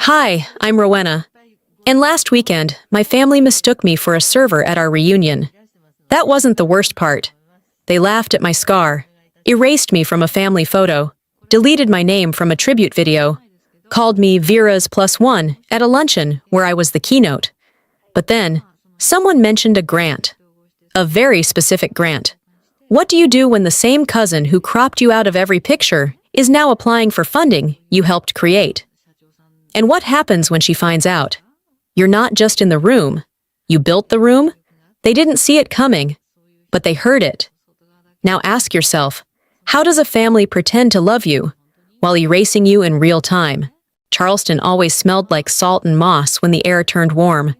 Hi, I'm Rowena. And last weekend, my family mistook me for a server at our reunion. That wasn't the worst part. They laughed at my scar, erased me from a family photo, deleted my name from a tribute video, called me Vera's plus one at a luncheon where I was the keynote. But then, someone mentioned a grant. A very specific grant. What do you do when the same cousin who cropped you out of every picture is now applying for funding you helped create? And what happens when she finds out? You're not just in the room. You built the room? They didn't see it coming, but they heard it. Now ask yourself, how does a family pretend to love you while erasing you in real time? Charleston always smelled like salt and moss when the air turned warm.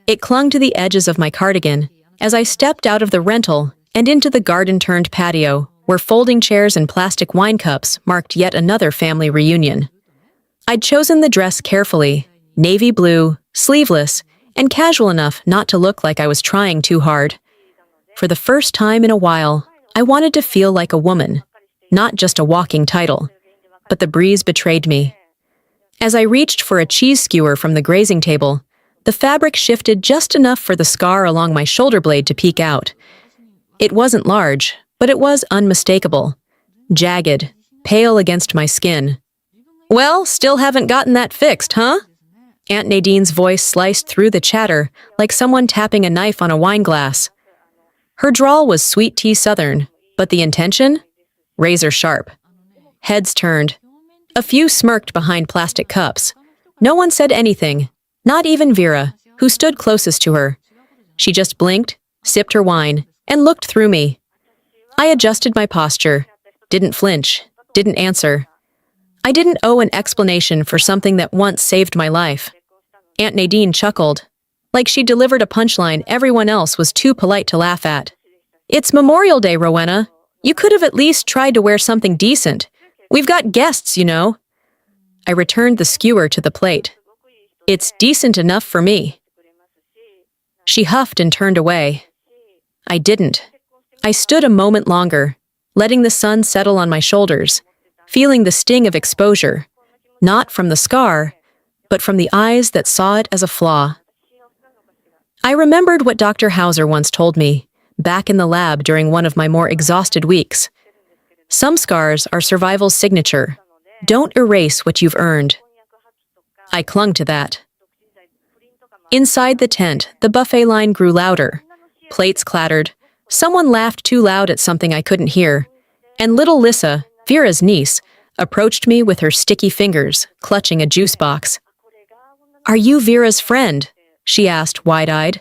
It clung to the edges of my cardigan as I stepped out of the rental and into the garden-turned patio where folding chairs and plastic wine cups marked yet another family reunion. I'd chosen the dress carefully, navy blue, sleeveless, and casual enough not to look like I was trying too hard. For the first time in a while, I wanted to feel like a woman, not just a walking title. But the breeze betrayed me. As I reached for a cheese skewer from the grazing table, the fabric shifted just enough for the scar along my shoulder blade to peek out. It wasn't large, but it was unmistakable. Jagged, pale against my skin. Well, still haven't gotten that fixed, huh? Aunt Nadine's voice sliced through the chatter like someone tapping a knife on a wine glass. Her drawl was sweet tea Southern, but the intention? Razor sharp. Heads turned. A few smirked behind plastic cups. No one said anything, not even Vera, who stood closest to her. She just blinked, sipped her wine, and looked through me. I adjusted my posture, didn't flinch, didn't answer. I didn't owe an explanation for something that once saved my life. Aunt Nadine chuckled, like she delivered a punchline everyone else was too polite to laugh at. It's Memorial Day, Rowena. You could have at least tried to wear something decent. We've got guests, you know. I returned the skewer to the plate. It's decent enough for me. She huffed and turned away. I didn't. I stood a moment longer, letting the sun settle on my shoulders, feeling the sting of exposure, not from the scar, but from the eyes that saw it as a flaw. I remembered what Dr. Hauser once told me, back in the lab during one of my more exhausted weeks. Some scars are survival's signature. Don't erase what you've earned. I clung to that. Inside the tent, the buffet line grew louder. Plates clattered. Someone laughed too loud at something I couldn't hear. And little Lissa, Vera's niece, approached me with her sticky fingers, clutching a juice box. Are you Vera's friend? She asked, wide-eyed.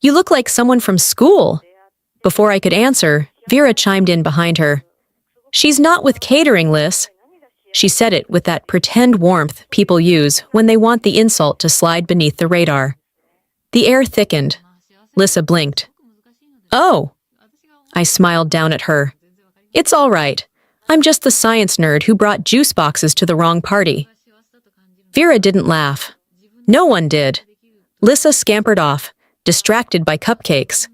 You look like someone from school. Before I could answer, Vera chimed in behind her. She's not with catering, Liz. She said it with that pretend warmth people use when they want the insult to slide beneath the radar. The air thickened. Lissa blinked. Oh. I smiled down at her. It's all right. I'm just the science nerd who brought juice boxes to the wrong party. Vera didn't laugh. No one did. Lissa scampered off, distracted by cupcakes.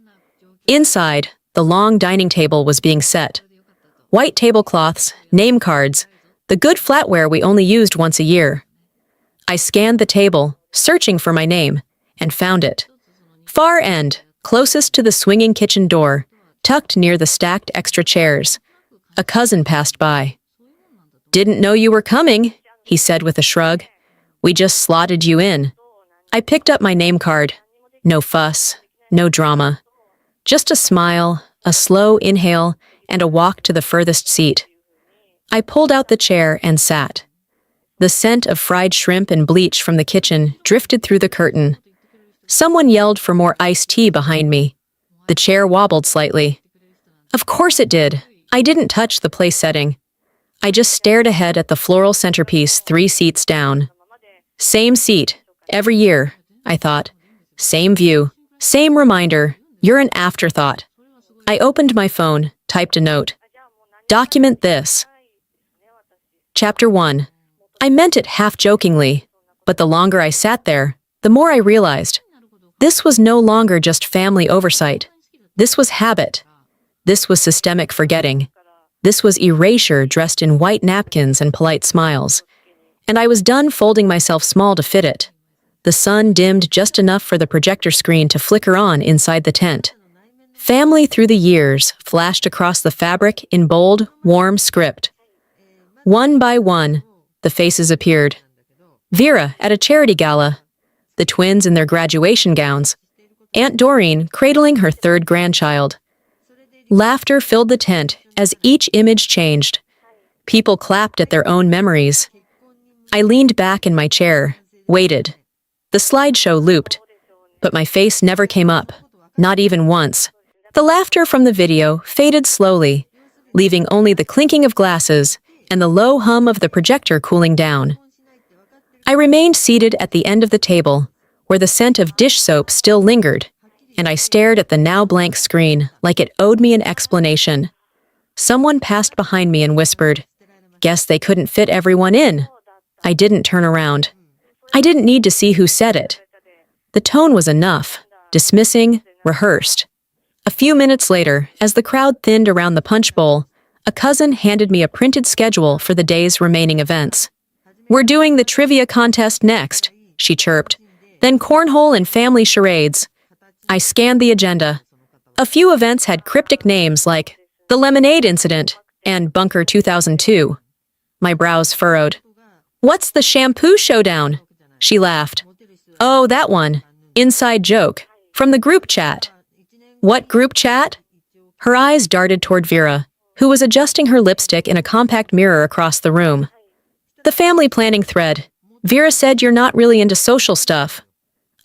Inside, the long dining table was being set. White tablecloths, name cards, the good flatware we only used once a year. I scanned the table, searching for my name, and found it. Far end, closest to the swinging kitchen door, tucked near the stacked extra chairs. A cousin passed by. Didn't know you were coming, he said with a shrug. We just slotted you in. I picked up my name card. No fuss, no drama. Just a smile, a slow inhale, and a walk to the furthest seat. I pulled out the chair and sat. The scent of fried shrimp and bleach from the kitchen drifted through the curtain. Someone yelled for more iced tea behind me. The chair wobbled slightly. Of course it did. I didn't touch the place setting. I just stared ahead at the floral centerpiece 3 seats down. Same seat, every year, I thought. Same view, same reminder, you're an afterthought. I opened my phone, typed a note. Document this. Chapter 1. I meant it half-jokingly, but the longer I sat there, the more I realized. This was no longer just family oversight. This was habit. This was systemic forgetting. This was erasure dressed in white napkins and polite smiles. and I was done folding myself small to fit it. The sun dimmed just enough for the projector screen to flicker on inside the tent. Family through the years flashed across the fabric in bold, warm script. One by one, the faces appeared. Vera at a charity gala, the twins in their graduation gowns, Aunt Doreen cradling her third grandchild. Laughter filled the tent as each image changed. People clapped at their own memories. I leaned back in my chair, waited. The slideshow looped, but my face never came up, not even once. The laughter from the video faded slowly, leaving only the clinking of glasses and the low hum of the projector cooling down. I remained seated at the end of the table, where the scent of dish soap still lingered, and I stared at the now blank screen like it owed me an explanation. Someone passed behind me and whispered, "Guess they couldn't fit everyone in." I didn't turn around. I didn't need to see who said it. The tone was enough, dismissing, rehearsed. A few minutes later, as the crowd thinned around the punch bowl, a cousin handed me a printed schedule for the day's remaining events. "We're doing the trivia contest next," she chirped. "Then cornhole and family charades." I scanned the agenda. A few events had cryptic names like the Lemonade Incident and Bunker 2002. My brows furrowed. "What's the shampoo showdown?" She laughed. "Oh, that one. Inside joke. From the group chat." "What group chat?" Her eyes darted toward Vera, who was adjusting her lipstick in a compact mirror across the room. "The family planning thread. Vera said you're not really into social stuff."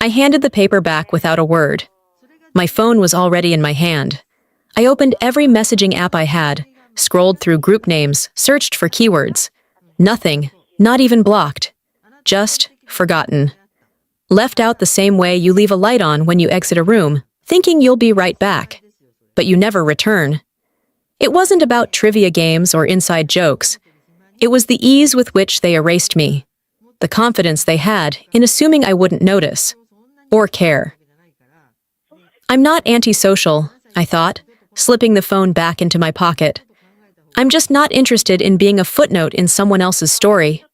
I handed the paper back without a word. My phone was already in my hand. I opened every messaging app I had, scrolled through group names, searched for keywords. Nothing, not even blocked. Just forgotten. Left out the same way you leave a light on when you exit a room, thinking you'll be right back. But you never return. It wasn't about trivia games or inside jokes. It was the ease with which they erased me. The confidence they had in assuming I wouldn't notice. Or care. I'm not antisocial, I thought, slipping the phone back into my pocket. I'm just not interested in being a footnote in someone else's story.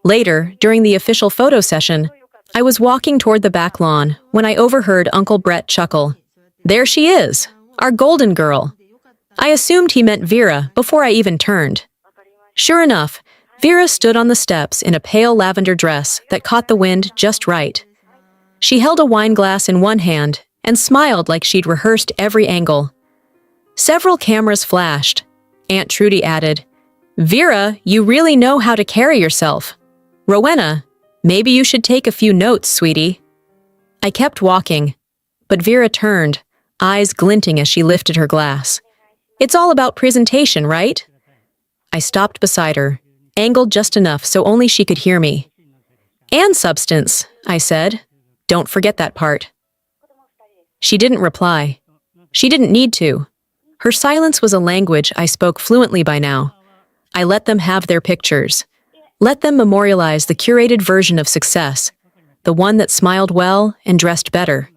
Later, during the official photo session, I was walking toward the back lawn when I overheard Uncle Brett chuckle. "There she is, our golden girl." I assumed he meant Vera before I even turned. Sure enough, Vera stood on the steps in a pale lavender dress that caught the wind just right. She held a wine glass in one hand and smiled like she'd rehearsed every angle. Several cameras flashed. Aunt Trudy added, "Vera, you really know how to carry yourself. Rowena, maybe you should take a few notes, sweetie." I kept walking, but Vera turned, eyes glinting as she lifted her glass. "It's all about presentation, right?" I stopped beside her, angled just enough so only she could hear me. "And substance," I said. "Don't forget that part." She didn't reply. She didn't need to. Her silence was a language I spoke fluently by now. I let them have their pictures. Let them memorialize the curated version of success, the one that smiled well and dressed better.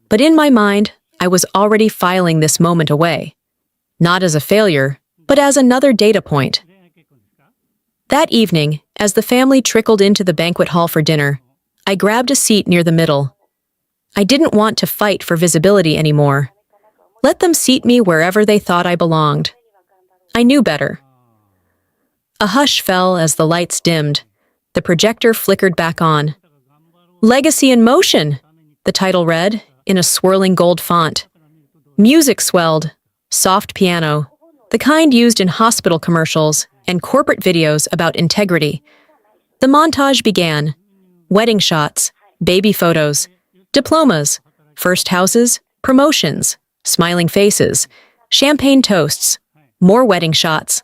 But in my mind, I was already filing this moment away. Not as a failure, but as another data point. That evening, as the family trickled into the banquet hall for dinner, I grabbed a seat near the middle. I didn't want to fight for visibility anymore. Let them seat me wherever they thought I belonged. I knew better. A hush fell as the lights dimmed. The projector flickered back on. "Legacy in Motion," the title read, in a swirling gold font. Music swelled, soft piano, the kind used in hospital commercials and corporate videos about integrity. The montage began. Wedding shots, baby photos, diplomas, first houses, promotions, smiling faces, champagne toasts, more wedding shots.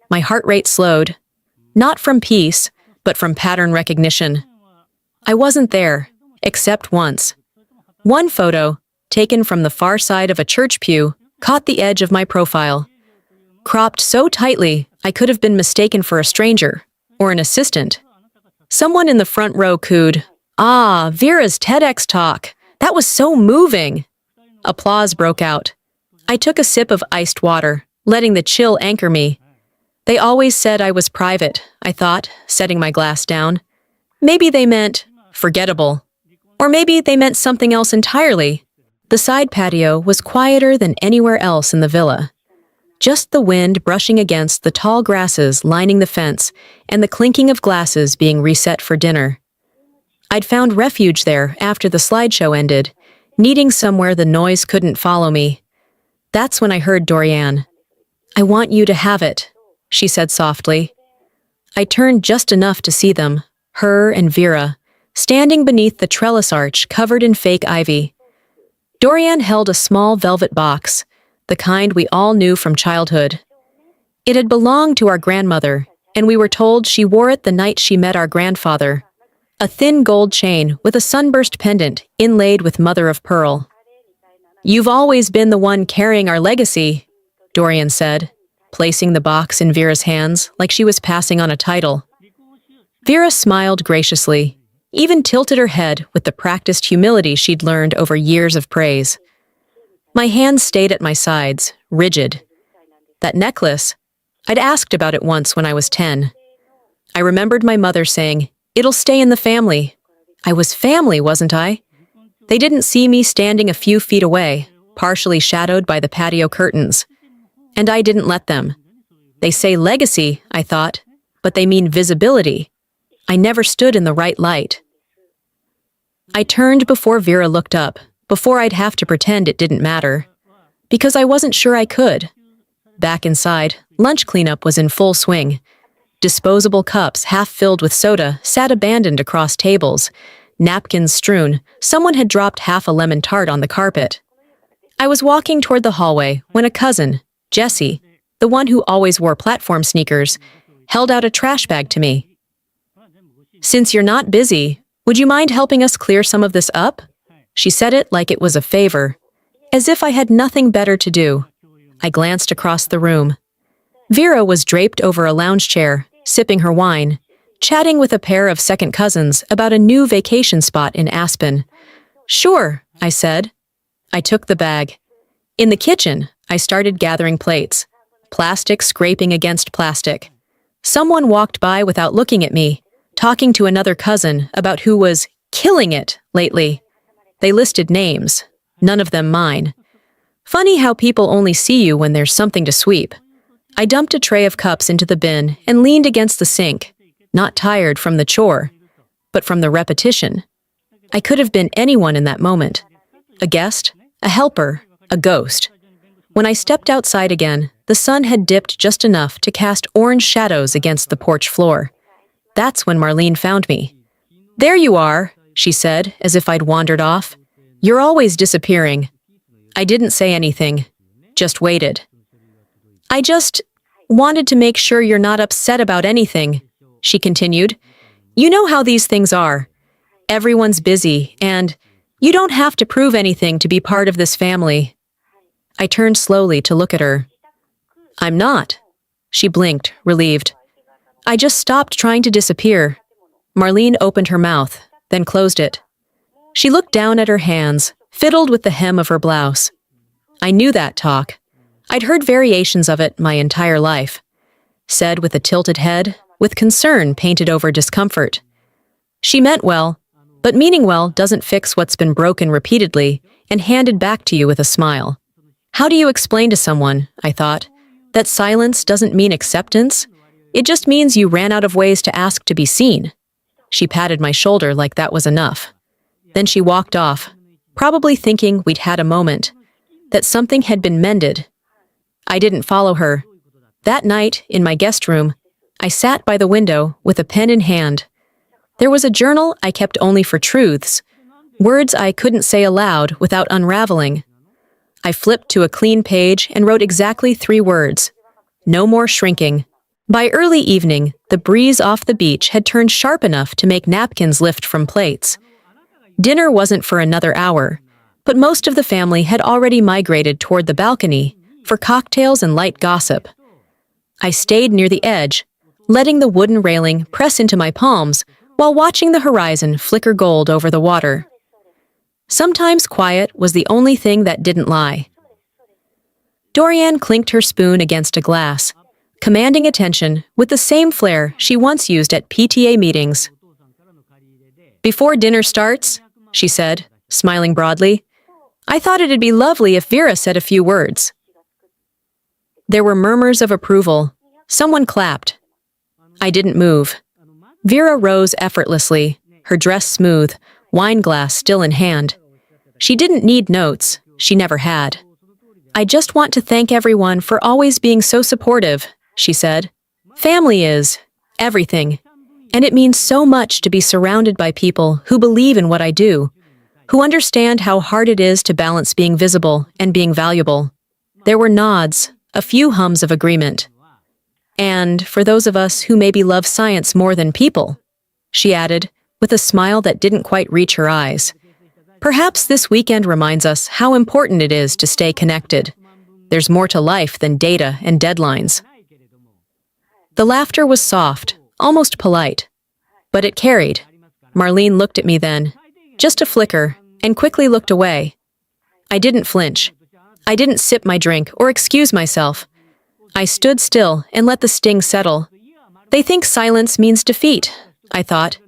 My heart rate slowed, not from peace, but from pattern recognition. I wasn't there, except once. One photo, taken from the far side of a church pew, caught the edge of my profile. Cropped so tightly, I could have been mistaken for a stranger, or an assistant. Someone in the front row cooed, "Ah, Vera's TEDx talk. That was so moving." Applause broke out. I took a sip of iced water, letting the chill anchor me. They always said I was private, I thought, setting my glass down. Maybe they meant forgettable. Or maybe they meant something else entirely. The side patio was quieter than anywhere else in the villa. Just the wind brushing against the tall grasses lining the fence and the clinking of glasses being reset for dinner. I'd found refuge there after the slideshow ended, needing somewhere the noise couldn't follow me. That's when I heard Dorian. "I want you to have it," she said softly. I turned just enough to see them, her and Vera, standing beneath the trellis arch covered in fake ivy. Dorian held a small velvet box, the kind we all knew from childhood. It had belonged to our grandmother, and we were told she wore it the night she met our grandfather. A thin gold chain with a sunburst pendant inlaid with mother of pearl. "You've always been the one carrying our legacy," Dorian said, placing the box in Vera's hands like she was passing on a title. Vera smiled graciously, even tilted her head with the practiced humility she'd learned over years of praise. My hands stayed at my sides, rigid. That necklace, I'd asked about it once when I was 10. I remembered my mother saying, "It'll stay in the family." I was family, wasn't I? They didn't see me standing a few feet away, partially shadowed by the patio curtains. And I didn't let them. They say legacy, I thought, but they mean visibility. I never stood in the right light. I turned before Vera looked up, before I'd have to pretend it didn't matter. Because I wasn't sure I could. Back inside, lunch cleanup was in full swing. Disposable cups, half filled with soda, sat abandoned across tables. Napkins strewn, someone had dropped half a lemon tart on the carpet. I was walking toward the hallway when a cousin, Jessie, the one who always wore platform sneakers, held out a trash bag to me. "Since you're not busy, would you mind helping us clear some of this up?" She said it like it was a favor, as if I had nothing better to do. I glanced across the room. Vera was draped over a lounge chair, sipping her wine, chatting with a pair of second cousins about a new vacation spot in Aspen. "Sure," I said. I took the bag. In the kitchen, I started gathering plates, plastic scraping against plastic. Someone walked by without looking at me, talking to another cousin about who was killing it lately. They listed names, none of them mine. Funny how people only see you when there's something to sweep. I dumped a tray of cups into the bin and leaned against the sink, not tired from the chore, but from the repetition. I could have been anyone in that moment. A guest, a helper, a ghost. When I stepped outside again, the sun had dipped just enough to cast orange shadows against the porch floor. That's when Marlene found me. "There you are," she said, as if I'd wandered off. "You're always disappearing." I didn't say anything, just waited. "I just wanted to make sure you're not upset about anything," she continued. "You know how these things are. Everyone's busy, and you don't have to prove anything to be part of this family." I turned slowly to look at her. "I'm not." She blinked, relieved. "I just stopped trying to disappear." Marlene opened her mouth, then closed it. She looked down at her hands, fiddled with the hem of her blouse. I knew that talk. I'd heard variations of it my entire life. Said with a tilted head, with concern painted over discomfort. She meant well, but meaning well doesn't fix what's been broken repeatedly and handed back to you with a smile. How do you explain to someone, I thought, that silence doesn't mean acceptance? It just means you ran out of ways to ask to be seen. She patted my shoulder like that was enough. Then she walked off, probably thinking we'd had a moment, that something had been mended. I didn't follow her. That night, in my guest room, I sat by the window with a pen in hand. There was a journal I kept only for truths, words I couldn't say aloud without unraveling. I flipped to a clean page and wrote exactly 3 words. No more shrinking. By early evening, the breeze off the beach had turned sharp enough to make napkins lift from plates. Dinner wasn't for another hour, but most of the family had already migrated toward the balcony for cocktails and light gossip. I stayed near the edge, letting the wooden railing press into my palms while watching the horizon flicker gold over the water. Sometimes quiet was the only thing that didn't lie. Dorian clinked her spoon against a glass, commanding attention with the same flair she once used at PTA meetings. "Before dinner starts," she said, smiling broadly, "I thought it'd be lovely if Vera said a few words." There were murmurs of approval. Someone clapped. I didn't move. Vera rose effortlessly, her dress smooth, wine glass still in hand. She didn't need notes. She never had. "I just want to thank everyone for always being so supportive," she said. "Family is everything, and it means so much to be surrounded by people who believe in what I do, who understand how hard it is to balance being visible and being valuable." There were nods, a few hums of agreement. "And for those of us who maybe love science more than people," she added, with a smile that didn't quite reach her eyes. "Perhaps this weekend reminds us how important it is to stay connected. There's more to life than data and deadlines." The laughter was soft, almost polite. But it carried. Marlene looked at me then, just a flicker, and quickly looked away. I didn't flinch. I didn't sip my drink or excuse myself. I stood still and let the sting settle. They think silence means defeat, I thought.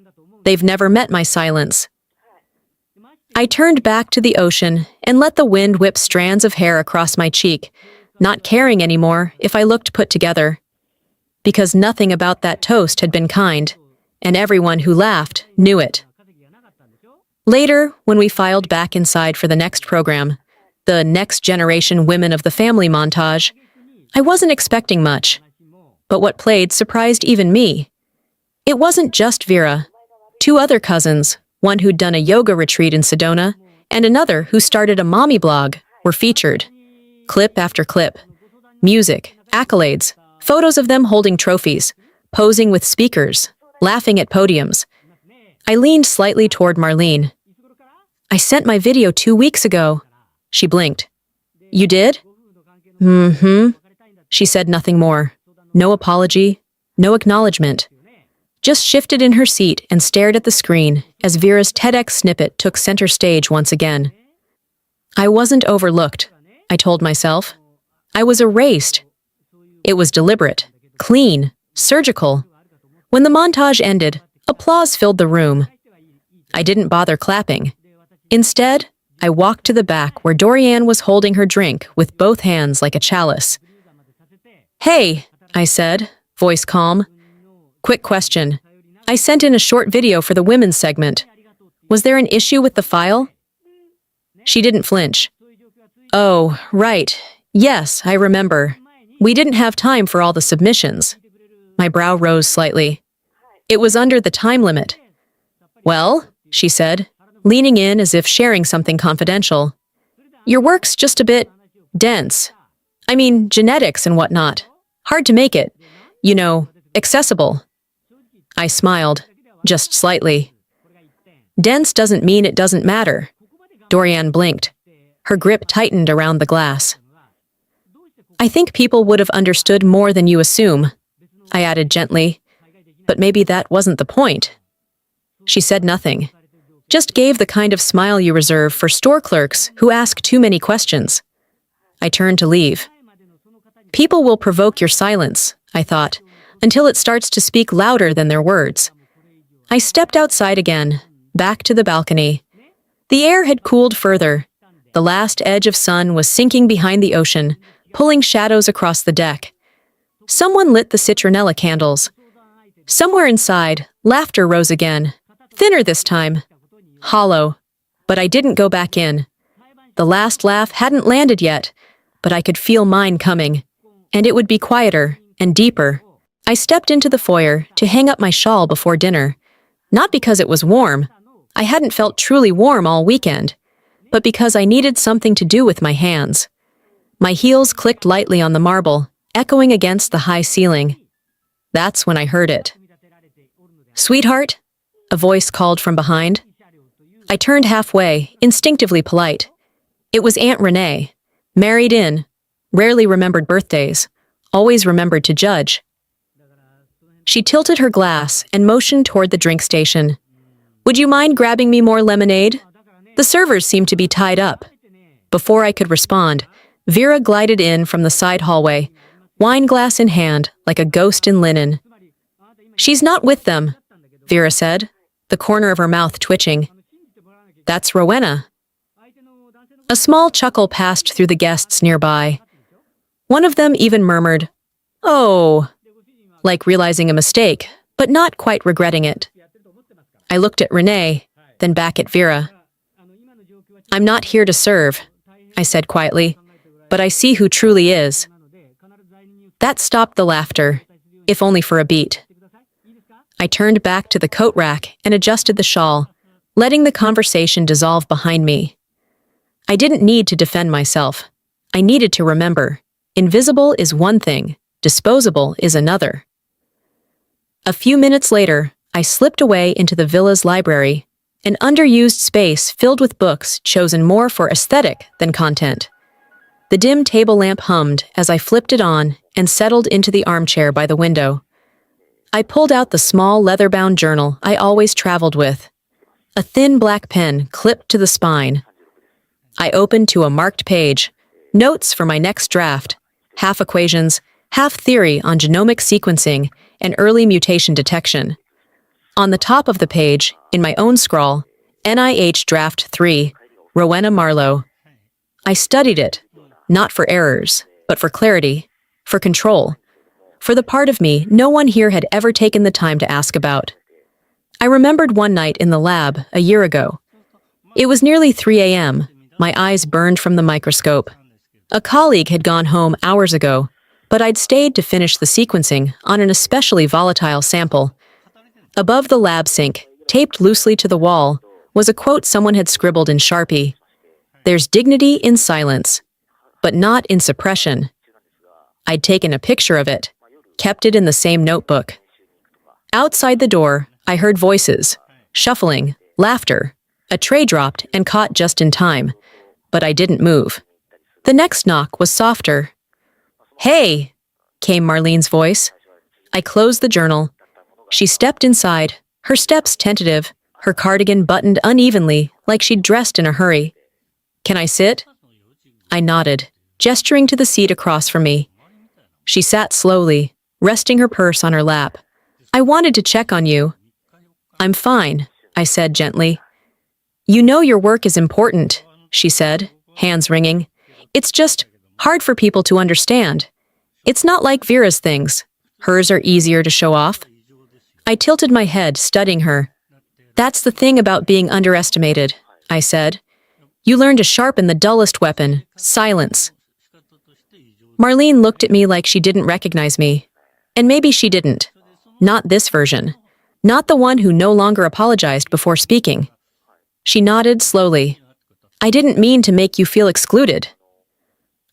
They've never met my silence. I turned back to the ocean and let the wind whip strands of hair across my cheek, not caring anymore if I looked put together. Because nothing about that toast had been kind, and everyone who laughed knew it. Later, when we filed back inside for the next program, the Next Generation Women of the Family montage, I wasn't expecting much. But what played surprised even me. It wasn't just Vera. Two other cousins, one who'd done a yoga retreat in Sedona, and another who started a mommy blog, were featured. Clip after clip. Music, accolades, photos of them holding trophies, posing with speakers, laughing at podiums. I leaned slightly toward Marlene. "I sent my video 2 weeks ago." She blinked. "You did?" "Mm-hmm." She said nothing more. No apology, no acknowledgement. Just shifted in her seat and stared at the screen as Vera's TEDx snippet took center stage once again. I wasn't overlooked, I told myself. I was erased. It was deliberate, clean, surgical. When the montage ended, applause filled the room. I didn't bother clapping. Instead, I walked to the back where Dorianne was holding her drink with both hands like a chalice. "Hey," I said, voice calm. "Quick question. I sent in a short video for the women's segment. Was there an issue with the file?" She didn't flinch. "Oh, right. Yes, I remember. We didn't have time for all the submissions." My brow rose slightly. "It was under the time limit." "Well," she said, leaning in as if sharing something confidential, "your work's just a bit dense. I mean, genetics and whatnot. Hard to make it, accessible." I smiled, just slightly. "Dense doesn't mean it doesn't matter." Dorianne blinked. Her grip tightened around the glass. "I think people would have understood more than you assume," I added gently. "But maybe that wasn't the point." She said nothing, just gave the kind of smile you reserve for store clerks who ask too many questions. I turned to leave. People will provoke your silence, I thought, until it starts to speak louder than their words. I stepped outside again, back to the balcony. The air had cooled further. The last edge of sun was sinking behind the ocean, pulling shadows across the deck. Someone lit the citronella candles. Somewhere inside, laughter rose again, thinner this time, hollow. But I didn't go back in. The last laugh hadn't landed yet, but I could feel mine coming, and it would be quieter and deeper. I stepped into the foyer to hang up my shawl before dinner, not because it was warm. I hadn't felt truly warm all weekend, but because I needed something to do with my hands. My heels clicked lightly on the marble, echoing against the high ceiling. That's when I heard it. "Sweetheart?" a voice called from behind. I turned halfway, instinctively polite. It was Aunt Renee, married in, rarely remembered birthdays, always remembered to judge. She tilted her glass and motioned toward the drink station. "Would you mind grabbing me more lemonade? The servers seem to be tied up." Before I could respond, Vera glided in from the side hallway, wine glass in hand, like a ghost in linen. "She's not with them," Vera said, the corner of her mouth twitching. "That's Rowena." A small chuckle passed through the guests nearby. One of them even murmured, "Oh," like realizing a mistake, but not quite regretting it. I looked at Renee, then back at Vera. "I'm not here to serve," I said quietly, "but I see who truly is." That stopped the laughter, if only for a beat. I turned back to the coat rack and adjusted the shawl, letting the conversation dissolve behind me. I didn't need to defend myself. I needed to remember, invisible is one thing, disposable is another. A few minutes later, I slipped away into the villa's library, an underused space filled with books chosen more for aesthetic than content. The dim table lamp hummed as I flipped it on and settled into the armchair by the window. I pulled out the small leather-bound journal I always traveled with, a thin black pen clipped to the spine. I opened to a marked page, notes for my next draft, half equations, half theory on genomic sequencing and early mutation detection. On the top of the page, in my own scrawl, NIH Draft 3, Rowena Marlowe. I studied it, not for errors, but for clarity, for control, for the part of me no one here had ever taken the time to ask about. I remembered one night in the lab a year ago. It was nearly 3 a.m., my eyes burned from the microscope. A colleague had gone home hours ago, but I'd stayed to finish the sequencing on an especially volatile sample. Above the lab sink, taped loosely to the wall, was a quote someone had scribbled in Sharpie. "There's dignity in silence, but not in suppression." I'd taken a picture of it, kept it in the same notebook. Outside the door, I heard voices, shuffling, laughter. A tray dropped and caught just in time, but I didn't move. The next knock was softer. "Hey," came Marlene's voice. I closed the journal. She stepped inside, her steps tentative, her cardigan buttoned unevenly like she'd dressed in a hurry. "Can I sit?" I nodded, gesturing to the seat across from me. She sat slowly, resting her purse on her lap. "I wanted to check on you." "I'm fine," I said gently. "You know your work is important," she said, hands wringing. "It's just hard for people to understand. It's not like Vera's things. Hers are easier to show off." I tilted my head, studying her. "That's the thing about being underestimated," I said. "You learn to sharpen the dullest weapon, silence." Marlene looked at me like she didn't recognize me. And maybe she didn't. Not this version. Not the one who no longer apologized before speaking. She nodded slowly. "I didn't mean to make you feel excluded."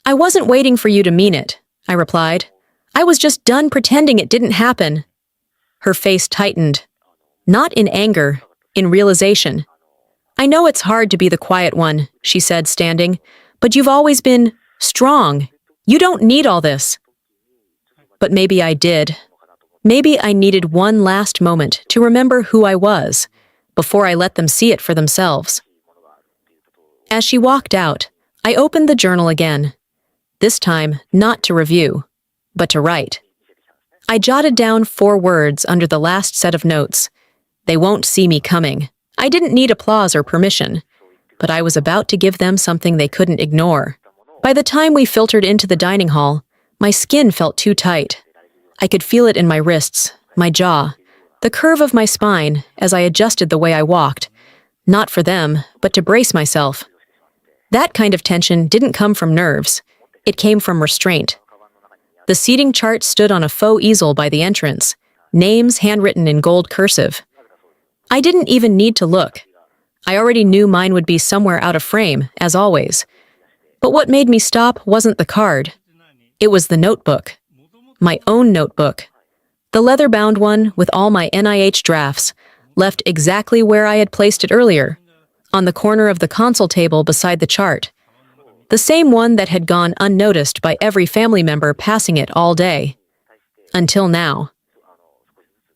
"I wasn't waiting for you to mean it," I replied. "I was just done pretending it didn't happen." Her face tightened. Not in anger, in realization. "I know it's hard to be the quiet one," she said, standing, "but you've always been strong. You don't need all this." But maybe I did. Maybe I needed one last moment to remember who I was, before I let them see it for themselves. As she walked out, I opened the journal again. This time, not to review, but to write. I jotted down 4 words under the last set of notes. They won't see me coming. I didn't need applause or permission, but I was about to give them something they couldn't ignore. By the time we filtered into the dining hall, my skin felt too tight. I could feel it in my wrists, my jaw, the curve of my spine as I adjusted the way I walked, not for them, but to brace myself. That kind of tension didn't come from nerves. It came from restraint. The seating chart stood on a faux easel by the entrance, names handwritten in gold cursive. I didn't even need to look. I already knew mine would be somewhere out of frame, as always. But what made me stop wasn't the card. It was the notebook. My own notebook. The leather-bound one with all my NIH drafts, left exactly where I had placed it earlier, on the corner of the console table beside the chart. The same one that had gone unnoticed by every family member passing it all day. Until now.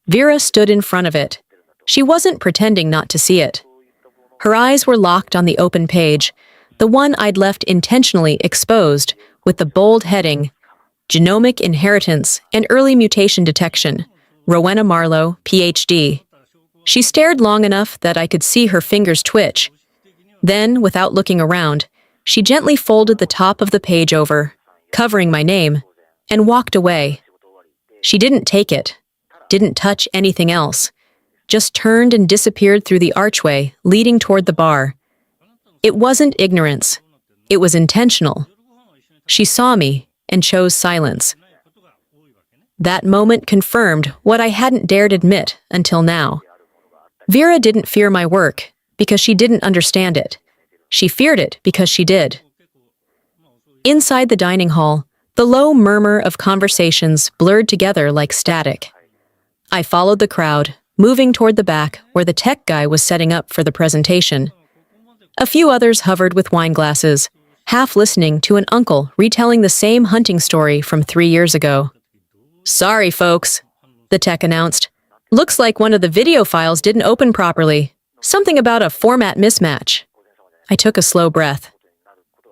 Vera stood in front of it. She wasn't pretending not to see it. Her eyes were locked on the open page, the one I'd left intentionally exposed with the bold heading, Genomic Inheritance and Early Mutation Detection, Rowena Marlowe, PhD. She stared long enough that I could see her fingers twitch. Then, without looking around, she gently folded the top of the page over, covering my name, and walked away. She didn't take it, didn't touch anything else, just turned and disappeared through the archway leading toward the bar. It wasn't ignorance. It was intentional. She saw me and chose silence. That moment confirmed what I hadn't dared admit until now. Vera didn't fear my work because she didn't understand it. She feared it because she did. Inside the dining hall, the low murmur of conversations blurred together like static. I followed the crowd, moving toward the back where the tech guy was setting up for the presentation. A few others hovered with wine glasses, half listening to an uncle retelling the same hunting story from 3 years ago. "Sorry, folks," the tech announced. "Looks like one of the video files didn't open properly. Something about a format mismatch." I took a slow breath.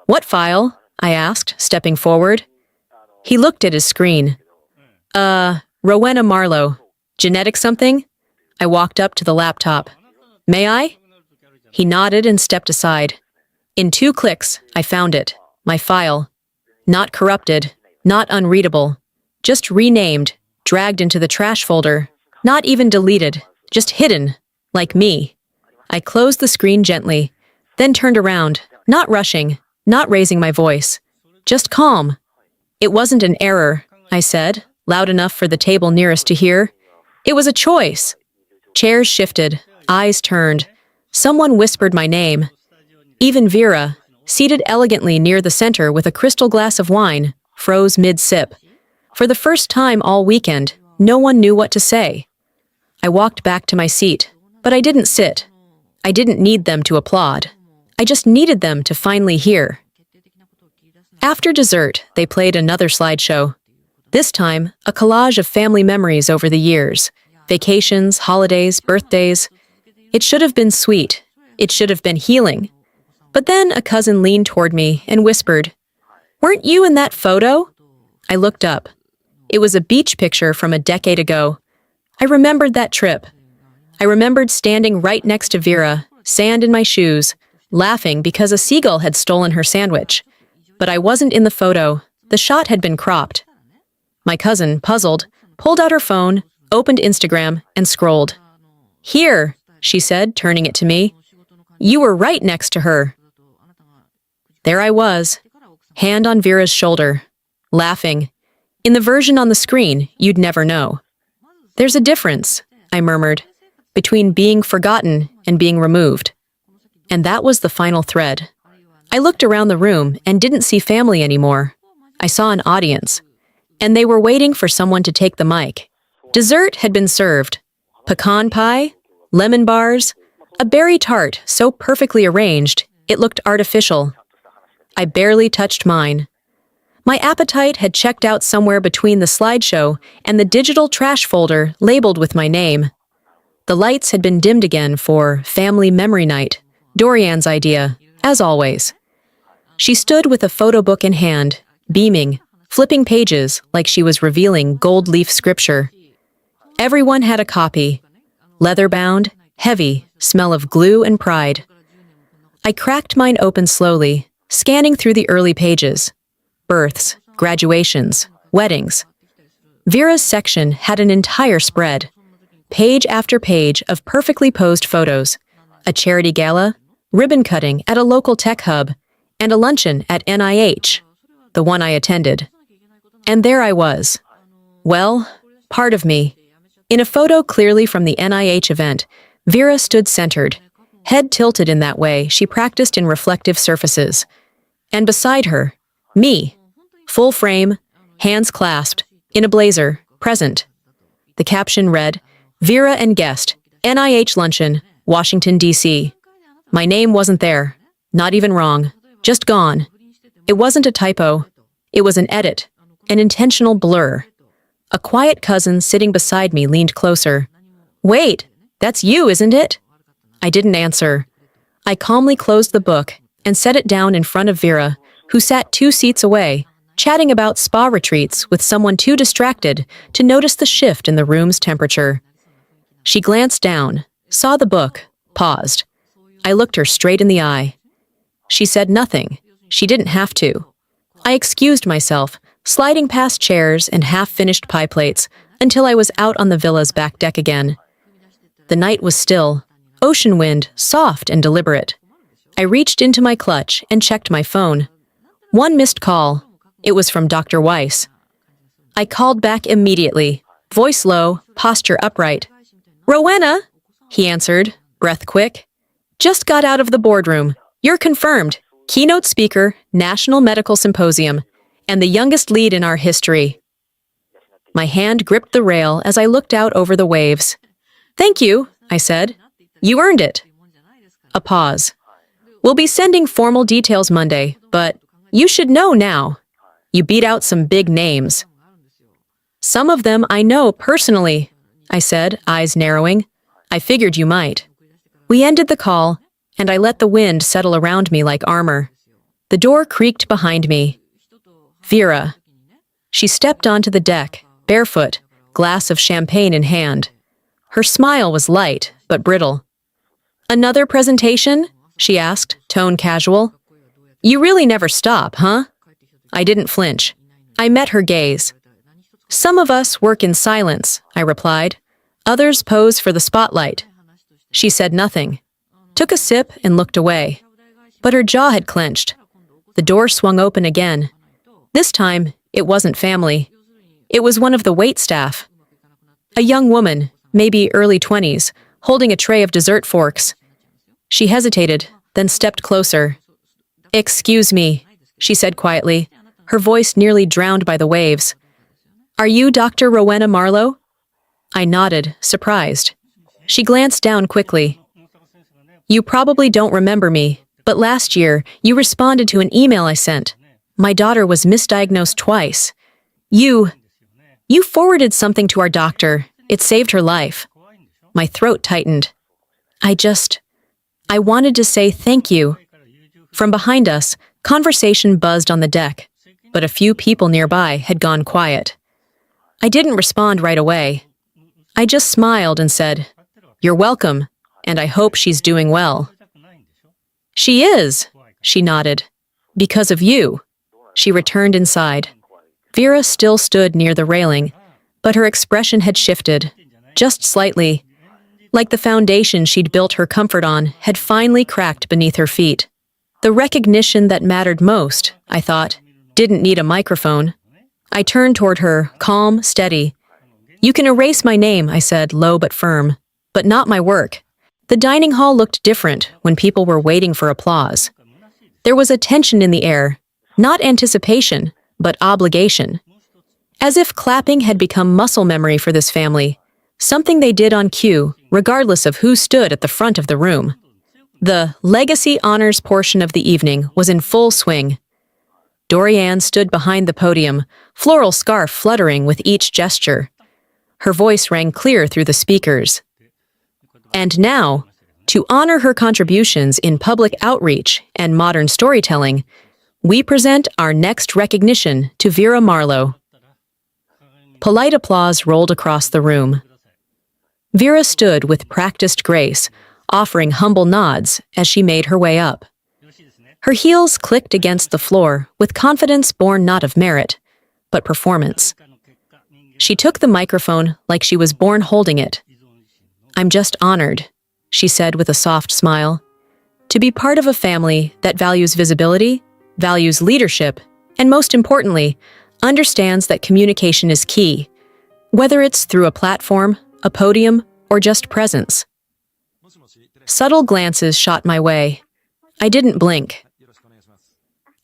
"What file?" I asked, stepping forward. He looked at his screen. Rowena Marlowe. Genetic something?" I walked up to the laptop. "May I?" He nodded and stepped aside. In 2 clicks, I found it. My file. Not corrupted, not unreadable. Just renamed, dragged into the trash folder. Not even deleted, just hidden, like me. I closed the screen gently, then turned around, not rushing, not raising my voice. Just calm. "It wasn't an error," I said, loud enough for the table nearest to hear. "It was a choice." Chairs shifted, eyes turned. Someone whispered my name. Even Vera, seated elegantly near the center with a crystal glass of wine, froze mid-sip. For the first time all weekend, no one knew what to say. I walked back to my seat, but I didn't sit. I didn't need them to applaud. I just needed them to finally hear. After dessert, they played another slideshow. This time, a collage of family memories over the years. Vacations, holidays, birthdays. It should have been sweet. It should have been healing. But then a cousin leaned toward me and whispered, "Weren't you in that photo?" I looked up. It was a beach picture from a decade ago. I remembered that trip. I remembered standing right next to Vera, sand in my shoes, laughing because a seagull had stolen her sandwich. But I wasn't in the photo. The shot had been cropped. My cousin, puzzled, pulled out her phone, opened Instagram, and scrolled. "Here," she said, turning it to me. "You were right next to her." There I was, hand on Vera's shoulder, laughing. In the version on the screen, you'd never know. "There's a difference," I murmured, "between being forgotten and being removed." And that was the final thread. I looked around the room and didn't see family anymore. I saw an audience, and they were waiting for someone to take the mic. Dessert had been served. Pecan pie, lemon bars, a berry tart so perfectly arranged, it looked artificial. I barely touched mine. My appetite had checked out somewhere between the slideshow and the digital trash folder labeled with my name. The lights had been dimmed again for family memory night, Dorian's idea, as always. She stood with a photo book in hand, beaming, flipping pages like she was revealing gold leaf scripture. Everyone had a copy, leather-bound, heavy, smell of glue and pride. I cracked mine open slowly, scanning through the early pages. Births, graduations, weddings. Vera's section had an entire spread. Page after page of perfectly posed photos. A charity gala, ribbon cutting at a local tech hub, and a luncheon at NIH, the one I attended. And there I was. Well, part of me. In a photo clearly from the NIH event, Vera stood centered, head tilted in that way she practiced in reflective surfaces. And beside her, me, full frame, hands clasped, in a blazer, present. The caption read, "Vera and guest, NIH luncheon, Washington, D.C." My name wasn't there, not even wrong, just gone. It wasn't a typo. It was an edit, an intentional blur. A quiet cousin sitting beside me leaned closer. "Wait, that's you, isn't it?" I didn't answer. I calmly closed the book and set it down in front of Vera, who sat 2 seats away, chatting about spa retreats with someone too distracted to notice the shift in the room's temperature. She glanced down, saw the book, paused. I looked her straight in the eye. She said nothing. She didn't have to. I excused myself, sliding past chairs and half-finished pie plates until I was out on the villa's back deck again. The night was still, ocean wind, soft and deliberate. I reached into my clutch and checked my phone. One missed call. It was from Dr. Weiss. I called back immediately, voice low, posture upright. "Rowena," he answered, breath quick. "Just got out of the boardroom. You're confirmed. Keynote speaker, National Medical Symposium, and the youngest lead in our history." My hand gripped the rail as I looked out over the waves. "Thank you," I said. "You earned it." A pause. "We'll be sending formal details Monday, but you should know now. You beat out some big names." "Some of them I know personally," I said, eyes narrowing. "I figured you might." We ended the call, and I let the wind settle around me like armor. The door creaked behind me. Vera. She stepped onto the deck, barefoot, glass of champagne in hand. Her smile was light, but brittle. "Another presentation?" she asked, tone casual. "You really never stop, huh?" I didn't flinch. I met her gaze. "Some of us work in silence," I replied. "Others pose for the spotlight." She said nothing, took a sip and looked away. But her jaw had clenched. The door swung open again. This time, it wasn't family. It was one of the wait staff. A young woman, maybe early 20s, holding a tray of dessert forks. She hesitated, then stepped closer. "Excuse me," she said quietly, her voice nearly drowned by the waves. "Are you Dr. Rowena Marlowe?" I nodded, surprised. She glanced down quickly. "You probably don't remember me, but last year you responded to an email I sent. My daughter was misdiagnosed twice. You forwarded something to our doctor. It saved her life." My throat tightened. I wanted to say thank you. From behind us, conversation buzzed on the deck, but a few people nearby had gone quiet. I didn't respond right away. I just smiled and said, "You're welcome, and I hope she's doing well." "She is," she nodded. "Because of you." She returned inside. Vera still stood near the railing, but her expression had shifted, just slightly, like the foundation she'd built her comfort on had finally cracked beneath her feet. The recognition that mattered most, I thought, didn't need a microphone. I turned toward her, calm, steady. "You can erase my name," I said, low but firm, "but not my work." The dining hall looked different when people were waiting for applause. There was a tension in the air, not anticipation, but obligation. As if clapping had become muscle memory for this family, something they did on cue, regardless of who stood at the front of the room. The legacy honors portion of the evening was in full swing. Dorianne stood behind the podium, floral scarf fluttering with each gesture. Her voice rang clear through the speakers. "And now, to honor her contributions in public outreach and modern storytelling, we present our next recognition to Vera Marlowe." Polite applause rolled across the room. Vera stood with practiced grace, offering humble nods as she made her way up. Her heels clicked against the floor with confidence born not of merit, but performance. She took the microphone like she was born holding it. "I'm just honored," she said with a soft smile, "to be part of a family that values visibility, values leadership, and most importantly, understands that communication is key, whether it's through a platform, a podium, or just presence." Subtle glances shot my way. I didn't blink.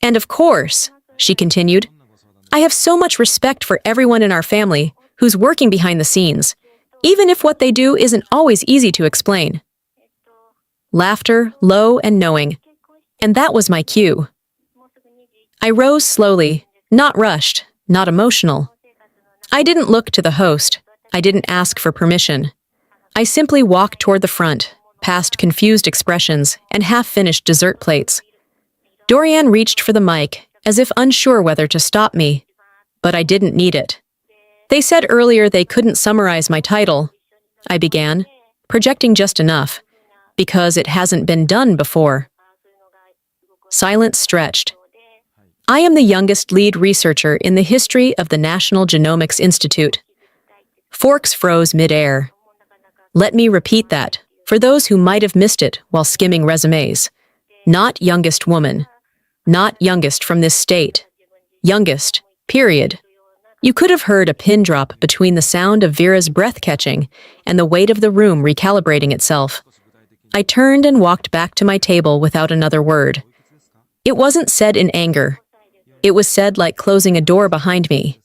"And of course," she continued, "I have so much respect for everyone in our family who's working behind the scenes, even if what they do isn't always easy to explain." Laughter, low and knowing. And that was my cue. I rose slowly, not rushed, not emotional. I didn't look to the host. I didn't ask for permission. I simply walked toward the front, past confused expressions and half-finished dessert plates. Dorianne reached for the mic, as if unsure whether to stop me. But I didn't need it. They said earlier they couldn't summarize my title, I began, projecting just enough, because it hasn't been done before. Silence stretched. I am the youngest lead researcher in the history of the National Genomics Institute. Forks froze mid-air. Let me repeat that, for those who might have missed it while skimming resumes. Not youngest woman. Not youngest from this state. Youngest, period. You could have heard a pin drop between the sound of Vera's breath catching and the weight of the room recalibrating itself. I turned and walked back to my table without another word. It wasn't said in anger. It was said like closing a door behind me.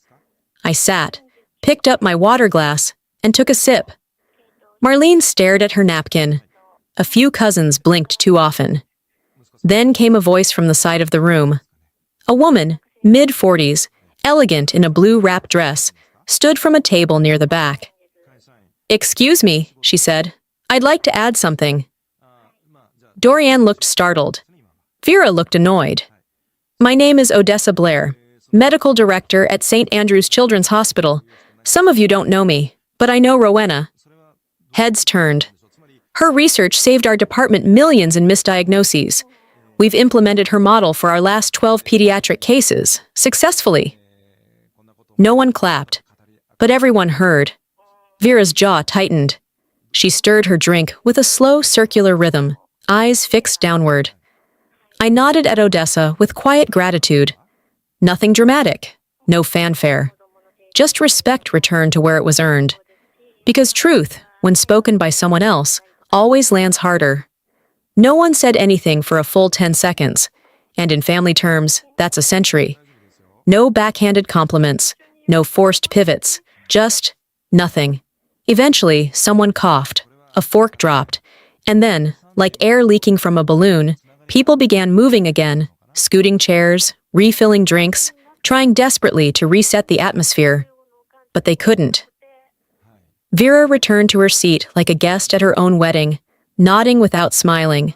I sat, picked up my water glass, and took a sip. Marlene stared at her napkin. A few cousins blinked too often. Then came a voice from the side of the room. A woman, mid-40s, elegant in a blue wrap dress, stood from a table near the back. "Excuse me," she said. "I'd like to add something." Dorian looked startled. Vera looked annoyed. "My name is Odessa Blair, medical director at St. Andrew's Children's Hospital. Some of you don't know me, but I know Rowena." Heads turned. Her research saved our department millions in misdiagnoses. We've implemented her model for our last 12 pediatric cases, successfully. No one clapped, but everyone heard. Vera's jaw tightened. She stirred her drink with a slow circular rhythm, eyes fixed downward. I nodded at Odessa with quiet gratitude. Nothing dramatic, no fanfare. Just respect returned to where it was earned. Because truth, when spoken by someone else, always lands harder. No one said anything for a full 10 seconds, and in family terms, that's a century. No backhanded compliments, no forced pivots, just nothing. Eventually, someone coughed, a fork dropped, and then, like air leaking from a balloon, people began moving again, scooting chairs, refilling drinks, trying desperately to reset the atmosphere. But they couldn't. Vera returned to her seat like a guest at her own wedding, nodding without smiling.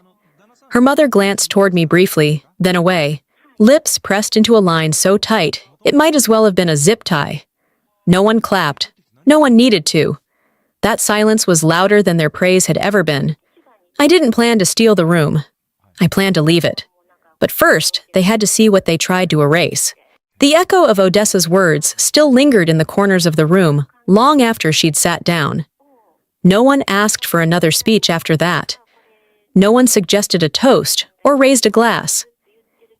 Her mother glanced toward me briefly, then away, lips pressed into a line so tight it might as well have been a zip tie. No one clapped. No one needed to. That silence was louder than their praise had ever been. I didn't plan to steal the room. I planned to leave it. But first, they had to see what they tried to erase. The echo of Odessa's words still lingered in the corners of the room, long after she'd sat down. No one asked for another speech after that. No one suggested a toast or raised a glass.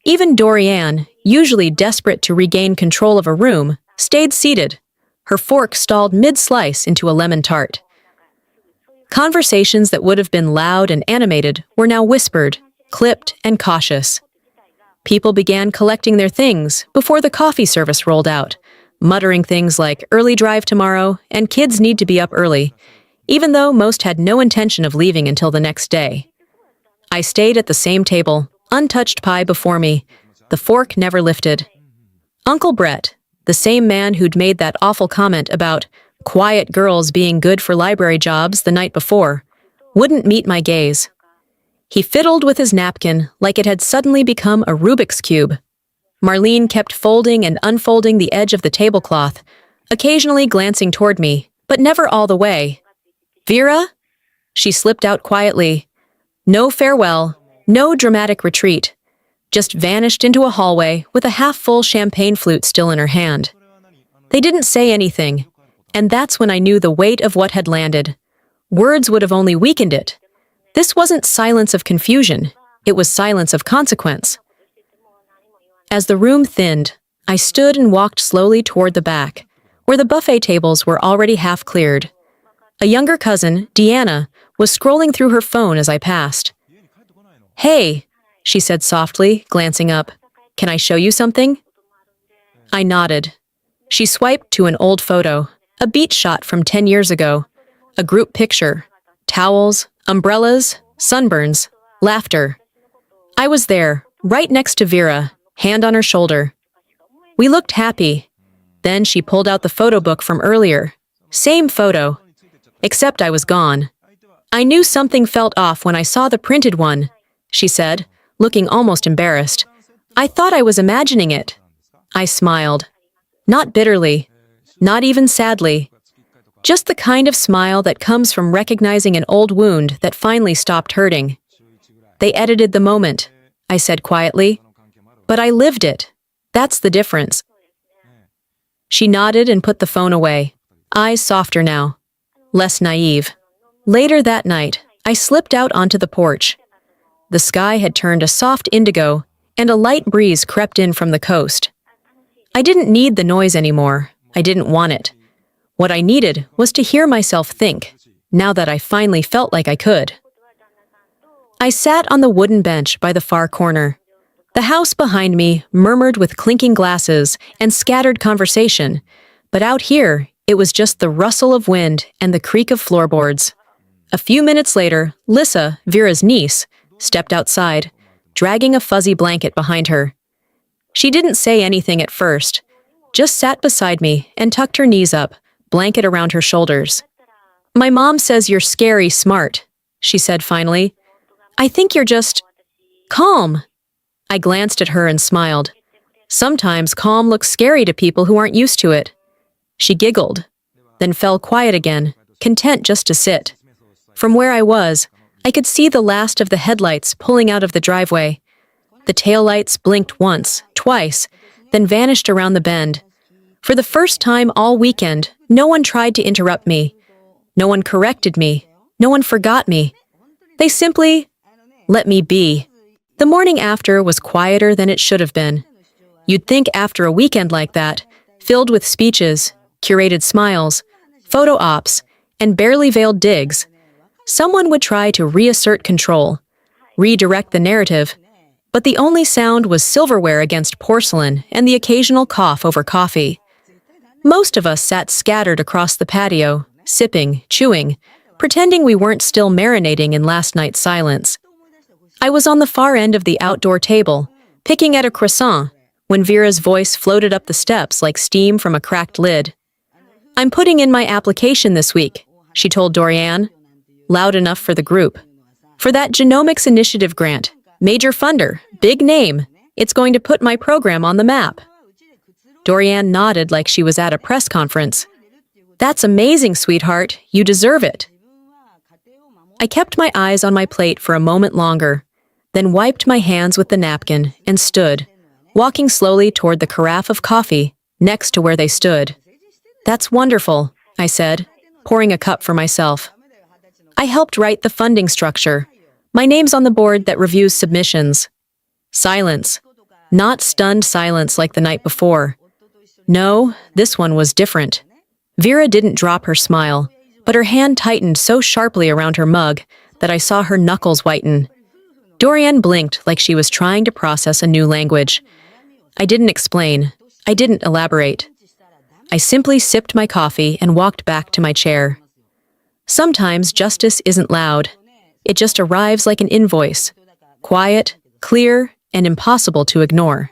Even Dorian, usually desperate to regain control of a room, stayed seated. Her fork stalled mid-slice into a lemon tart. Conversations that would have been loud and animated were now whispered, clipped, and cautious. People began collecting their things before the coffee service rolled out, muttering things like "early drive tomorrow" and "kids need to be up early," even though most had no intention of leaving until the next day. I stayed at the same table, untouched pie before me, the fork never lifted. Uncle Brett, the same man who'd made that awful comment about quiet girls being good for library jobs the night before, wouldn't meet my gaze. He fiddled with his napkin like it had suddenly become a Rubik's Cube. Marlene kept folding and unfolding the edge of the tablecloth, occasionally glancing toward me, but never all the way. "Vera?" She slipped out quietly. No farewell, no dramatic retreat. Just vanished into a hallway with a half-full champagne flute still in her hand. They didn't say anything, and that's when I knew the weight of what had landed. Words would have only weakened it. This wasn't silence of confusion, it was silence of consequence. As the room thinned, I stood and walked slowly toward the back, where the buffet tables were already half cleared. A younger cousin, Deanna, was scrolling through her phone as I passed. "Hey," she said softly, glancing up. "Can I show you something?" I nodded. She swiped to an old photo, a beach shot from 10 years ago, a group picture, towels, umbrellas, sunburns, laughter. I was there, right next to Vera, hand on her shoulder. We looked happy. Then she pulled out the photo book from earlier. Same photo, except I was gone. "I knew something felt off when I saw the printed one," she said, looking almost embarrassed. I thought I was imagining it. I smiled. Not bitterly. Not even sadly. Just the kind of smile that comes from recognizing an old wound that finally stopped hurting. They edited the moment, I said quietly. But I lived it. That's the difference. She nodded and put the phone away, eyes softer now, less naive. Later that night, I slipped out onto the porch. The sky had turned a soft indigo, and a light breeze crept in from the coast. I didn't need the noise anymore. I didn't want it. What I needed was to hear myself think, now that I finally felt like I could. I sat on the wooden bench by the far corner. The house behind me murmured with clinking glasses and scattered conversation, but out here, it was just the rustle of wind and the creak of floorboards. A few minutes later, Lissa, Vera's niece, stepped outside, dragging a fuzzy blanket behind her. She didn't say anything at first, just sat beside me and tucked her knees up, blanket around her shoulders. "My mom says you're scary smart," she said finally. "I think you're just calm." I glanced at her and smiled. Sometimes calm looks scary to people who aren't used to it. She giggled, then fell quiet again, content just to sit. From where I was, I could see the last of the headlights pulling out of the driveway. The taillights blinked once, twice, then vanished around the bend. For the first time all weekend, no one tried to interrupt me. No one corrected me. No one forgot me. They simply let me be. The morning after was quieter than it should have been. You'd think after a weekend like that, filled with speeches, curated smiles, photo ops, and barely veiled digs, someone would try to reassert control, redirect the narrative, but the only sound was silverware against porcelain and the occasional cough over coffee. Most of us sat scattered across the patio, sipping, chewing, pretending we weren't still marinating in last night's silence. I was on the far end of the outdoor table, picking at a croissant, when Vera's voice floated up the steps like steam from a cracked lid. "I'm putting in my application this week," she told Dorian, loud enough for the group. "For that Genomics Initiative grant. Major funder, big name. It's going to put my program on the map." Dorian nodded like she was at a press conference. "That's amazing, sweetheart. You deserve it." I kept my eyes on my plate for a moment longer, then wiped my hands with the napkin and stood, walking slowly toward the carafe of coffee next to where they stood. "That's wonderful," I said, pouring a cup for myself. "I helped write the funding structure. My name's on the board that reviews submissions." Silence. Not stunned silence like the night before. No, this one was different. Vera didn't drop her smile, but her hand tightened so sharply around her mug that I saw her knuckles whiten. Dorian blinked like she was trying to process a new language. I didn't explain. I didn't elaborate. I simply sipped my coffee and walked back to my chair. Sometimes justice isn't loud. It just arrives like an invoice, quiet, clear, and impossible to ignore.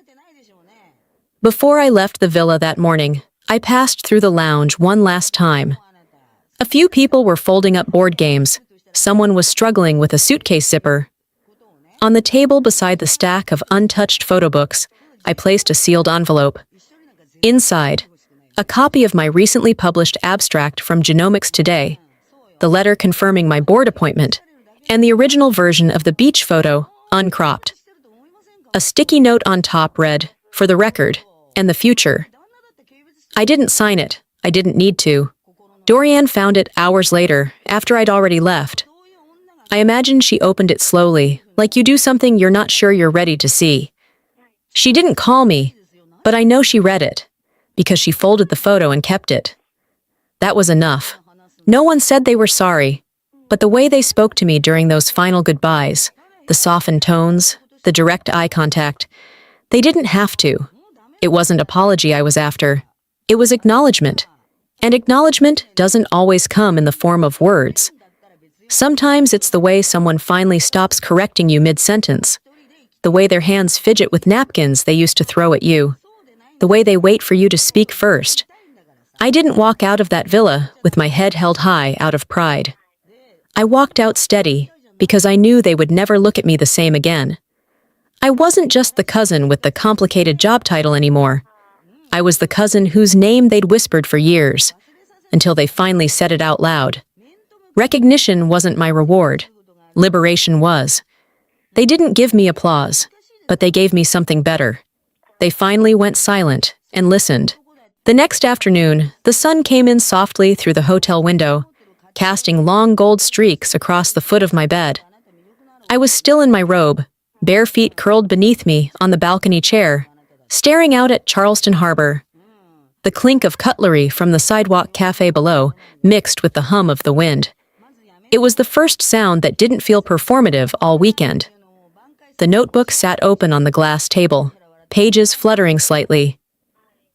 Before I left the villa that morning, I passed through the lounge one last time. A few people were folding up board games. Someone was struggling with a suitcase zipper. On the table beside the stack of untouched photo books, I placed a sealed envelope. Inside, a copy of my recently published abstract from Genomics Today, the letter confirming my board appointment, and the original version of the beach photo, uncropped. A sticky note on top read, "For the record, and the future." I didn't sign it. I didn't need to. Dorian found it hours later, after I'd already left. I imagine she opened it slowly, like you do something you're not sure you're ready to see. She didn't call me, but I know she read it, because she folded the photo and kept it. That was enough. No one said they were sorry, but the way they spoke to me during those final goodbyes, the softened tones, the direct eye contact, they didn't have to. It wasn't apology I was after. It was acknowledgement. And acknowledgement doesn't always come in the form of words. Sometimes it's the way someone finally stops correcting you mid-sentence, the way their hands fidget with napkins they used to throw at you, the way they wait for you to speak first. I didn't walk out of that villa with my head held high out of pride. I walked out steady because I knew they would never look at me the same again. I wasn't just the cousin with the complicated job title anymore. I was the cousin whose name they'd whispered for years, until they finally said it out loud. Recognition wasn't my reward. Liberation was. They didn't give me applause, but they gave me something better. They finally went silent and listened. The next afternoon, the sun came in softly through the hotel window, casting long gold streaks across the foot of my bed. I was still in my robe, bare feet curled beneath me on the balcony chair, staring out at Charleston Harbor. The clink of cutlery from the sidewalk cafe below mixed with the hum of the wind. It was the first sound that didn't feel performative all weekend. The notebook sat open on the glass table, pages fluttering slightly.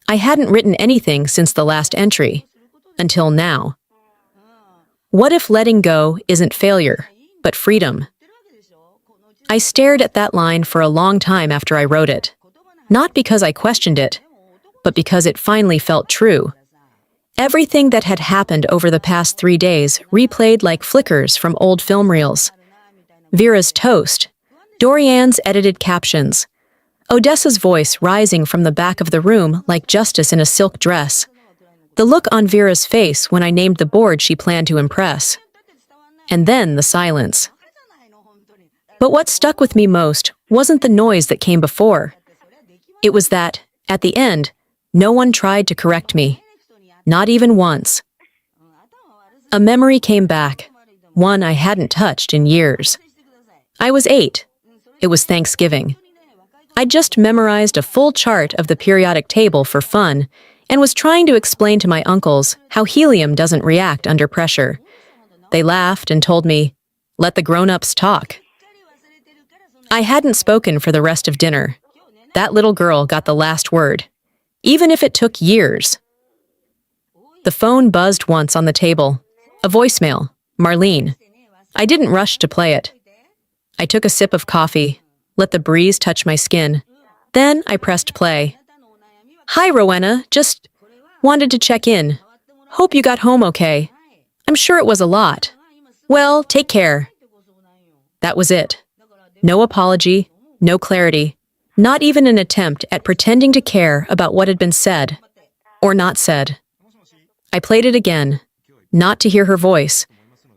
I hadn't written anything since the last entry, until now. What if letting go isn't failure, but freedom? I stared at that line for a long time after I wrote it, not because I questioned it, but because it finally felt true. Everything that had happened over the past 3 days replayed like flickers from old film reels. Vera's toast, Dorian's edited captions, Odessa's voice rising from the back of the room like Justice in a silk dress, the look on Vera's face when I named the board she planned to impress. And then the silence. But what stuck with me most wasn't the noise that came before. It was that, at the end, no one tried to correct me. Not even once. A memory came back, one I hadn't touched in years. I was 8. It was Thanksgiving. I'd just memorized a full chart of the periodic table for fun and was trying to explain to my uncles how helium doesn't react under pressure. They laughed and told me, "Let the grown-ups talk." I hadn't spoken for the rest of dinner. That little girl got the last word, even if it took years. The phone buzzed once on the table. A voicemail, Marlene. I didn't rush to play it. I took a sip of coffee, let the breeze touch my skin. Then I pressed play. "Hi, Rowena, just wanted to check in. Hope you got home okay. I'm sure it was a lot. Well, take care." That was it. No apology, no clarity, not even an attempt at pretending to care about what had been said or not said. I played it again, not to hear her voice,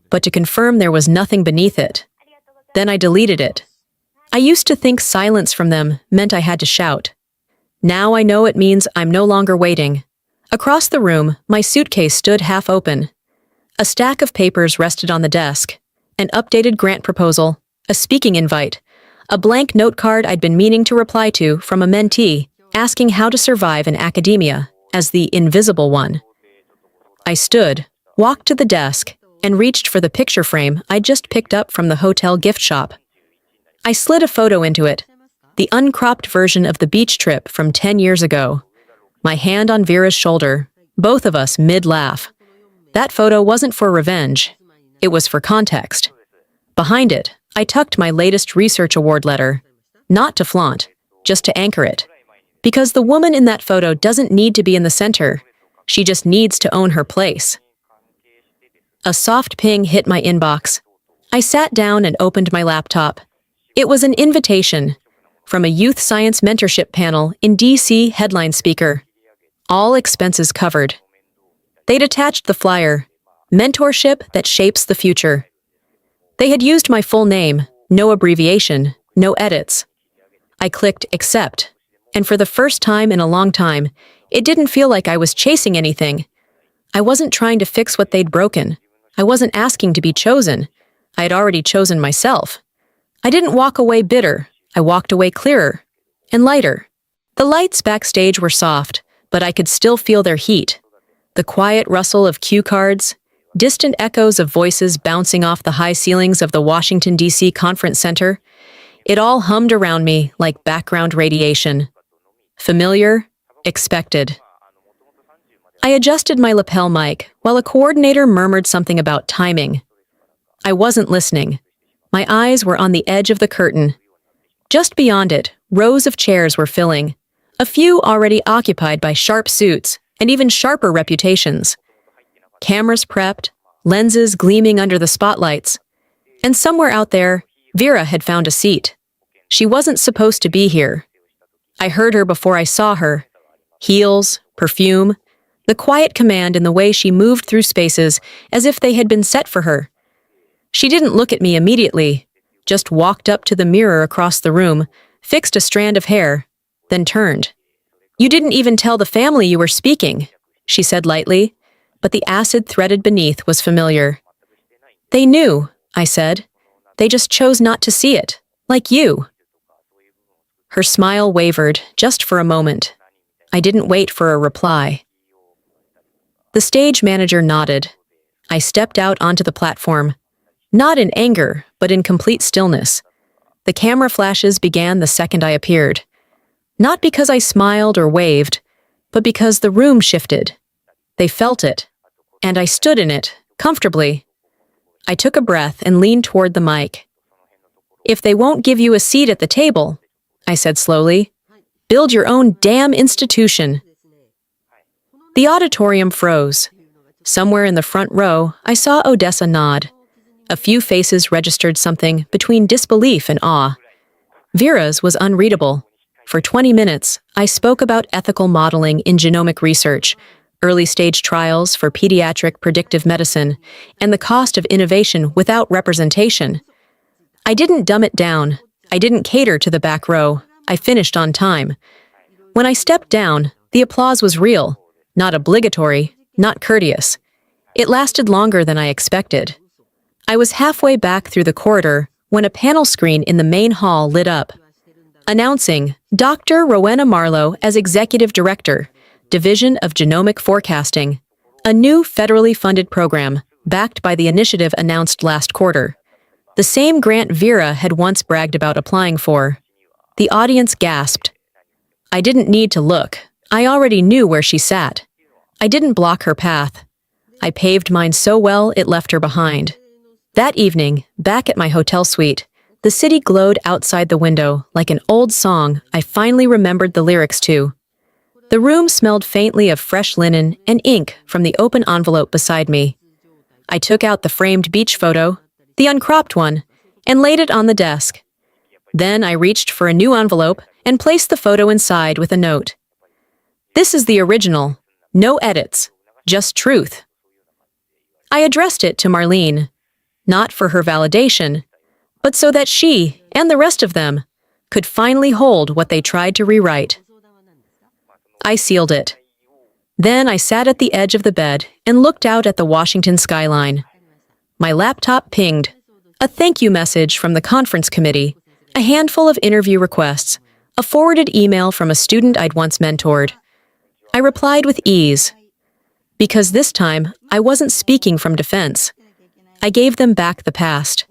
but to confirm there was nothing beneath it. Then I deleted it. I used to think silence from them meant I had to shout. Now I know it means I'm no longer waiting. Across the room, my suitcase stood half open. A stack of papers rested on the desk, an updated grant proposal, a speaking invite, a blank note card I'd been meaning to reply to from a mentee asking how to survive in academia as the invisible one. I stood, walked to the desk, and reached for the picture frame I'd just picked up from the hotel gift shop. I slid a photo into it, the uncropped version of the beach trip from 10 years ago. My hand on Vera's shoulder, both of us mid-laugh. That photo wasn't for revenge. It was for context. Behind it, I tucked my latest research award letter. Not to flaunt, just to anchor it. Because the woman in that photo doesn't need to be in the center. She just needs to own her place. A soft ping hit my inbox. I sat down and opened my laptop. It was an invitation from a youth science mentorship panel in DC headline speaker. All expenses covered. They'd attached the flyer, "Mentorship that shapes the future." They had used my full name, no abbreviation, no edits. I clicked accept, and for the first time in a long time, it didn't feel like I was chasing anything. I wasn't trying to fix what they'd broken. I wasn't asking to be chosen. I had already chosen myself. I didn't walk away bitter. I walked away clearer and lighter. The lights backstage were soft, but I could still feel their heat. The quiet rustle of cue cards, distant echoes of voices bouncing off the high ceilings of the Washington, D.C. Conference Center. It all hummed around me like background radiation. Familiar, expected. I adjusted my lapel mic while a coordinator murmured something about timing. I wasn't listening. My eyes were on the edge of the curtain. Just beyond it, rows of chairs were filling, a few already occupied by sharp suits and even sharper reputations. Cameras prepped, lenses gleaming under the spotlights. And somewhere out there, Vera had found a seat. She wasn't supposed to be here. I heard her before I saw her. Heels, perfume, the quiet command in the way she moved through spaces as if they had been set for her. She didn't look at me immediately, just walked up to the mirror across the room, fixed a strand of hair, then turned. "You didn't even tell the family you were speaking," she said lightly, but the acid threaded beneath was familiar. "They knew," I said. "They just chose not to see it, like you." Her smile wavered, just for a moment. I didn't wait for a reply. The stage manager nodded. I stepped out onto the platform, not in anger, but in complete stillness. The camera flashes began the second I appeared. Not because I smiled or waved, but because the room shifted. They felt it, and I stood in it, comfortably. I took a breath and leaned toward the mic. "If they won't give you a seat at the table," I said slowly, "build your own damn institution." The auditorium froze. Somewhere in the front row, I saw Odessa nod. A few faces registered something between disbelief and awe. Vera's was unreadable. For 20 minutes, I spoke about ethical modeling in genomic research, early-stage trials for pediatric predictive medicine, and the cost of innovation without representation. I didn't dumb it down. I didn't cater to the back row. I finished on time. When I stepped down, the applause was real, not obligatory, not courteous. It lasted longer than I expected. I was halfway back through the corridor when a panel screen in the main hall lit up, announcing Dr. Rowena Marlowe as Executive Director, Division of Genomic Forecasting, a new federally funded program backed by the initiative announced last quarter. The same grant Vera had once bragged about applying for. The audience gasped. I didn't need to look. I already knew where she sat. I didn't block her path. I paved mine so well it left her behind. That evening, back at my hotel suite, the city glowed outside the window like an old song I finally remembered the lyrics to. The room smelled faintly of fresh linen and ink from the open envelope beside me. I took out the framed beach photo, the uncropped one, and laid it on the desk. Then I reached for a new envelope and placed the photo inside with a note. "This is the original. No edits. Just truth." I addressed it to Marlene, not for her validation, but so that she, and the rest of them, could finally hold what they tried to rewrite. I sealed it. Then I sat at the edge of the bed and looked out at the Washington skyline. My laptop pinged. A thank you message from the conference committee, a handful of interview requests, a forwarded email from a student I'd once mentored. I replied with ease. Because this time, I wasn't speaking from defense. I gave them back the past.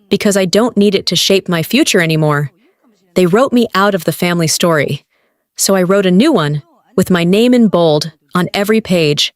Because I don't need it to shape my future anymore. They wrote me out of the family story. So I wrote a new one, with my name in bold, on every page.